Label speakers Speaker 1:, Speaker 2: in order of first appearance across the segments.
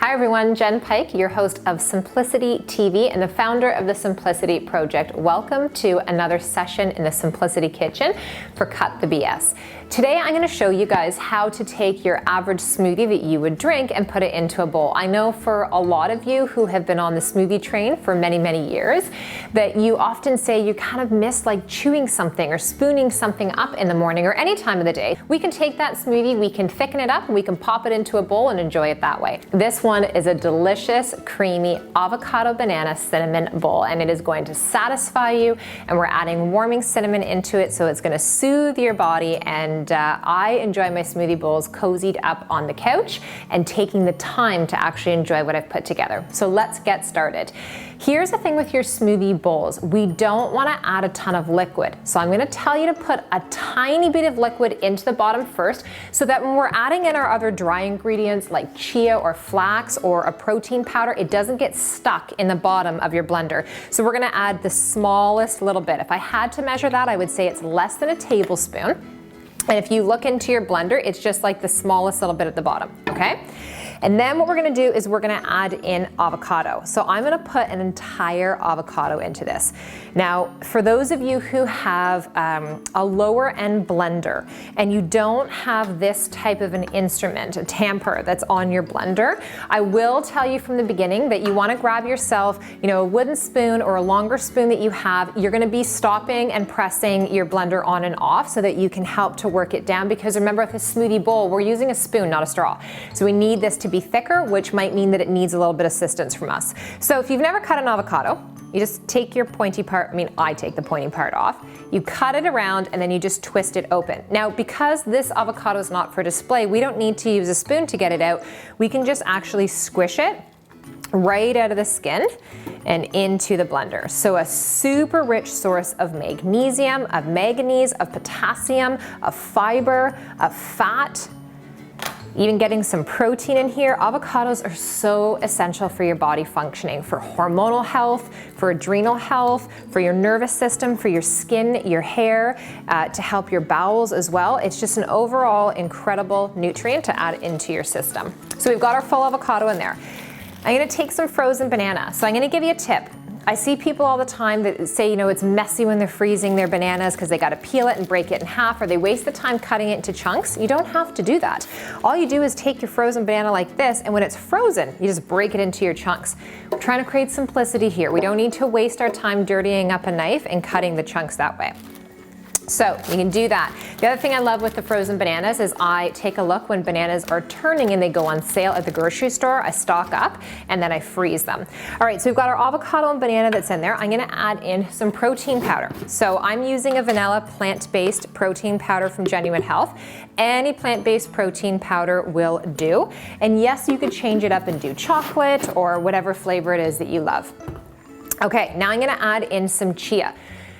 Speaker 1: Hi everyone, Jenn Pike, your host of Simplicity TV and the founder of the Simplicity Project. Welcome to another session in the Simplicity Kitchen for Cut the BS. Today I'm going to show you guys how to take your average smoothie that you would drink and put it into a bowl. I know for a lot of you who have been on the smoothie train for many years that you often say you kind of miss like chewing something or spooning something up in the morning or any time of the day. We can take that smoothie, we can thicken it up, and we can pop it into a bowl and enjoy it that way. This one is a delicious, creamy avocado banana cinnamon bowl, and it is going to satisfy you, and we're adding warming cinnamon into it, so it's going to soothe your body. And I enjoy my smoothie bowls cozied up on the couch and taking the time to actually enjoy what I've put together. So let's get started. Here's the thing with your smoothie bowls. We don't want to add a ton of liquid. So I'm going to tell you to put a tiny bit of liquid into the bottom first so that when we're adding in our other dry ingredients like chia or flax or a protein powder, it doesn't get stuck in the bottom of your blender. So we're going to add the smallest little bit. If I had to measure that, I would say it's less than a tablespoon. And if you look into your blender, it's just like the smallest little bit at the bottom, okay? And then what we're gonna do is we're gonna add in avocado. So I'm gonna put an entire avocado into this. Now, for those of you who have a lower end blender and you don't have this type of an instrument, a tamper that's on your blender, I will tell you from the beginning that you wanna grab yourself, a wooden spoon or a longer spoon that you have. You're gonna be stopping and pressing your blender on and off so that you can help to work it down, because remember, with a smoothie bowl, we're using a spoon, not a straw. So we need this to be thicker, which might mean that it needs a little bit of assistance from us. So if you've never cut an avocado, you just take your pointy part, I take the pointy part off, you cut it around and then you just twist it open. Now, because this avocado is not for display, we don't need to use a spoon to get it out. We can just actually squish it right out of the skin and into the blender. So a super rich source of magnesium, of manganese, of potassium, of fiber, of fat, even getting some protein in here. Avocados are so essential for your body functioning, for hormonal health, for adrenal health, for your nervous system, for your skin, your hair, to help your bowels as well. It's just an overall incredible nutrient to add into your system. So we've got our full avocado in there. I'm gonna take some frozen banana. So I'm gonna give you a tip. I see people all the time that say, it's messy when they're freezing their bananas because they got to peel it and break it in half, or they waste the time cutting it into chunks. You don't have to do that. All you do is take your frozen banana like this, and when it's frozen, you just break it into your chunks. We're trying to create simplicity here. We don't need to waste our time dirtying up a knife and cutting the chunks that way. So you can do that. The other thing I love with the frozen bananas is I take a look when bananas are turning and they go on sale at the grocery store. I stock up and then I freeze them. All right, so we've got our avocado and banana that's in there. I'm gonna add in some protein powder. So I'm using a vanilla plant-based protein powder from Genuine Health. Any plant-based protein powder will do. And yes, you could change it up and do chocolate or whatever flavor it is that you love. Okay, now I'm gonna add in some chia.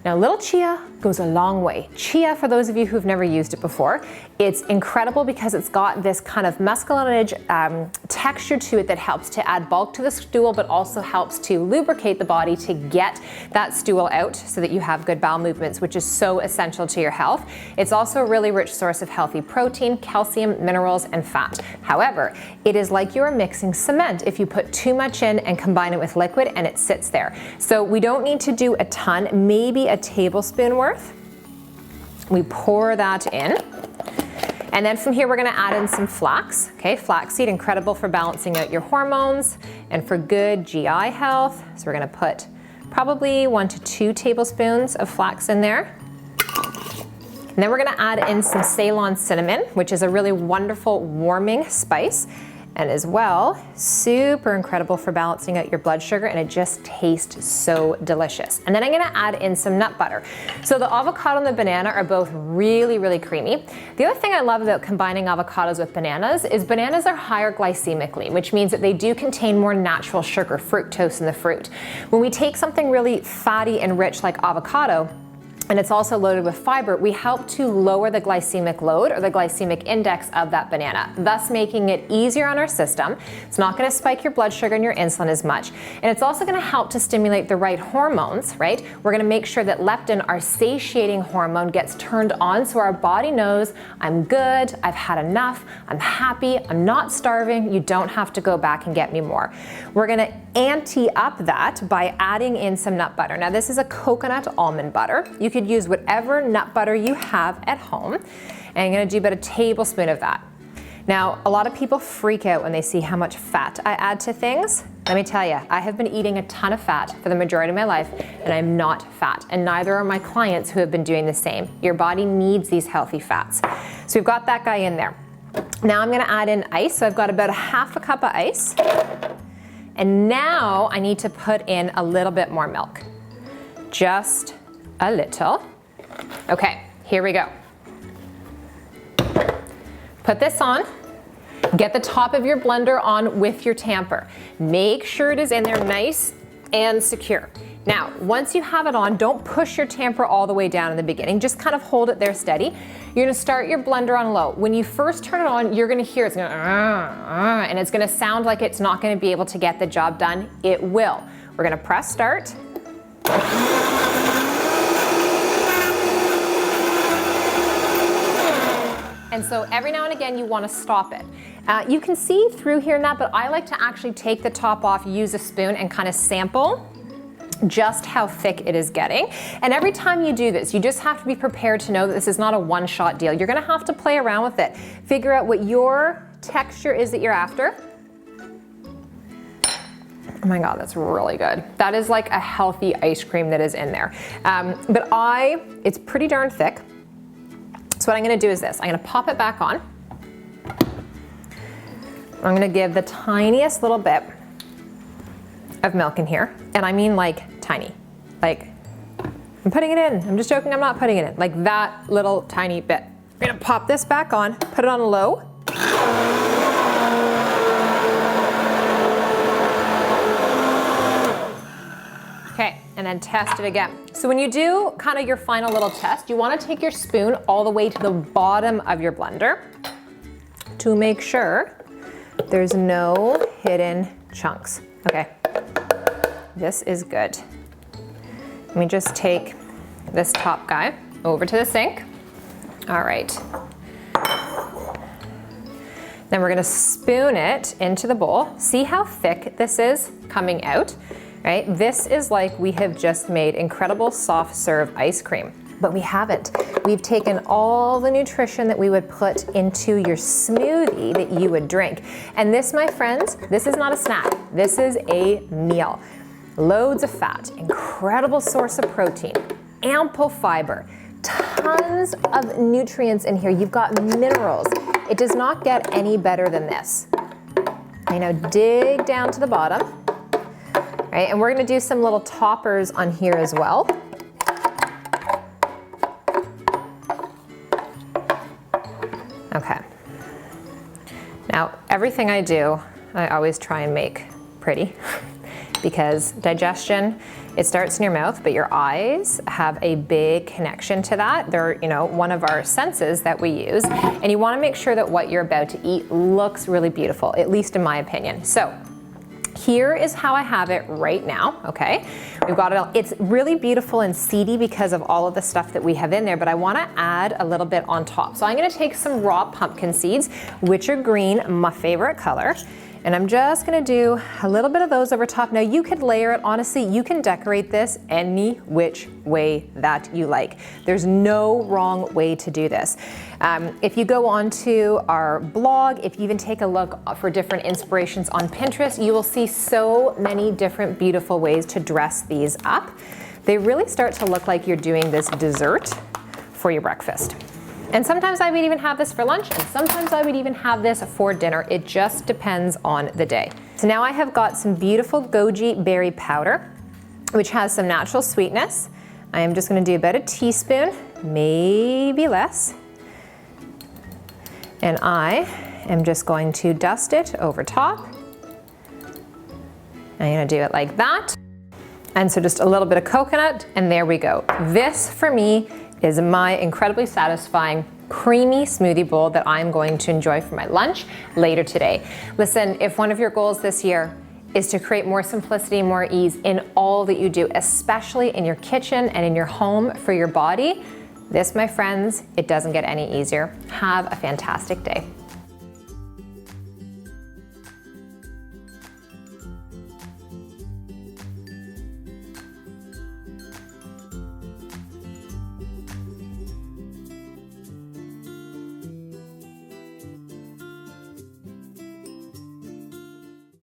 Speaker 1: Now, a little chia goes a long way. Chia, for those of you who've never used it before, it's incredible because it's got this kind of mucilage texture to it that helps to add bulk to the stool, but also helps to lubricate the body to get that stool out so that you have good bowel movements, which is so essential to your health. It's also a really rich source of healthy protein, calcium, minerals, and fat. However, it is like you're mixing cement if you put too much in and combine it with liquid and it sits there. So we don't need to do a ton, maybe a tablespoon worth. We pour that in. And then from here, we're gonna add in some flax. Okay, flax seed, incredible for balancing out your hormones and for good GI health. So we're gonna put probably 1 to 2 tablespoons of flax in there. And then we're gonna add in some Ceylon cinnamon, which is a really wonderful warming spice. And as well, super incredible for balancing out your blood sugar, and it just tastes so delicious. And then I'm gonna add in some nut butter. So the avocado and the banana are both really creamy. The other thing I love about combining avocados with bananas is bananas are higher glycemically, which means that they do contain more natural sugar, fructose in the fruit. When we take something really fatty and rich like avocado, and it's also loaded with fiber, we help to lower the glycemic load or the glycemic index of that banana, thus making it easier on our system. It's not going to spike your blood sugar and your insulin as much. And it's also going to help to stimulate the right hormones, right? We're going to make sure that leptin, our satiating hormone, gets turned on so our body knows, I'm good, I've had enough, I'm happy, I'm not starving, you don't have to go back and get me more. We're going to ante up that by adding in some nut butter. Now this is a coconut almond butter. You could use whatever nut butter you have at home. And I'm gonna do about a tablespoon of that. Now, a lot of people freak out when they see how much fat I add to things. Let me tell you, I have been eating a ton of fat for the majority of my life, and I'm not fat, and neither are my clients who have been doing the same. Your body needs these healthy fats. So we've got that guy in there. Now I'm gonna add in ice, so I've got about a half a cup of ice. And now I need to put in a little bit more milk. Just a little. Okay, here we go. Put this on. Get the top of your blender on with your tamper. Make sure it is in there nice and secure. Now, once you have it on, don't push your tamper all the way down in the beginning. Just kind of hold it there steady. You're gonna start your blender on low. When you first turn it on, you're gonna hear it's gonna, and it's gonna sound like it's not gonna be able to get the job done. It will. We're gonna press start. And so every now and again you want to stop it. You can see through here and that, but I like to actually take the top off, use a spoon, and kind of sample just how thick it is getting. And every time you do this, you just have to be prepared to know that this is not a one-shot deal. You're gonna have to play around with it. Figure out what your texture is that you're after. Oh my God, that's really good. That is like a healthy ice cream that is in there. But it's pretty darn thick. So what I'm gonna do is this. I'm gonna pop it back on. I'm gonna give the tiniest little bit of milk in here. And I mean like tiny. Like, I'm putting it in. I'm just joking, I'm not putting it in. Like that little tiny bit. I'm gonna pop this back on, put it on low. Okay, and then test it again. So when you do kind of your final little test, you want to take your spoon all the way to the bottom of your blender to make sure there's no hidden chunks. Okay, this is good. Let me just take this top guy over to the sink. All right. Then we're gonna spoon it into the bowl. See how thick this is coming out? Right? This is like we have just made incredible soft serve ice cream, but we haven't. We've taken all the nutrition that we would put into your smoothie that you would drink. And this, my friends, this is not a snack. This is a meal. Loads of fat, incredible source of protein, ample fiber, tons of nutrients in here. You've got minerals. It does not get any better than this. You know, dig down to the bottom. Right, and we're gonna do some little toppers on here as well. Okay. Now, everything I do, I always try and make pretty because digestion, it starts in your mouth, but your eyes have a big connection to that. They're, you know, one of our senses that we use, and you wanna make sure that what you're about to eat looks really beautiful, at least in my opinion. So, here is how I have it right now, okay? We've got it all. It's really beautiful and seedy because of all of the stuff that we have in there, but I wanna add a little bit on top. So I'm gonna take some raw pumpkin seeds, which are green, my favorite color, and I'm just gonna do a little bit of those over top. Now you could layer it, honestly, you can decorate this any which way that you like. There's no wrong way to do this. If you go onto our blog, if you even take a look for different inspirations on Pinterest, you will see so many different beautiful ways to dress these up. They really start to look like you're doing this dessert for your breakfast. And sometimes I would even have this for lunch, and sometimes I would even have this for dinner. It just depends on the day. So now I have got some beautiful Goji berry powder, which has some natural sweetness. I am just gonna do about a teaspoon, maybe less. And I am just going to dust it over top. I'm gonna do it like that. And so just a little bit of coconut, and there we go. This, for me, is my incredibly satisfying creamy smoothie bowl that I'm going to enjoy for my lunch later today. Listen, if one of your goals this year is to create more simplicity, more ease in all that you do, especially in your kitchen and in your home for your body, this, my friends, it doesn't get any easier. Have a fantastic day.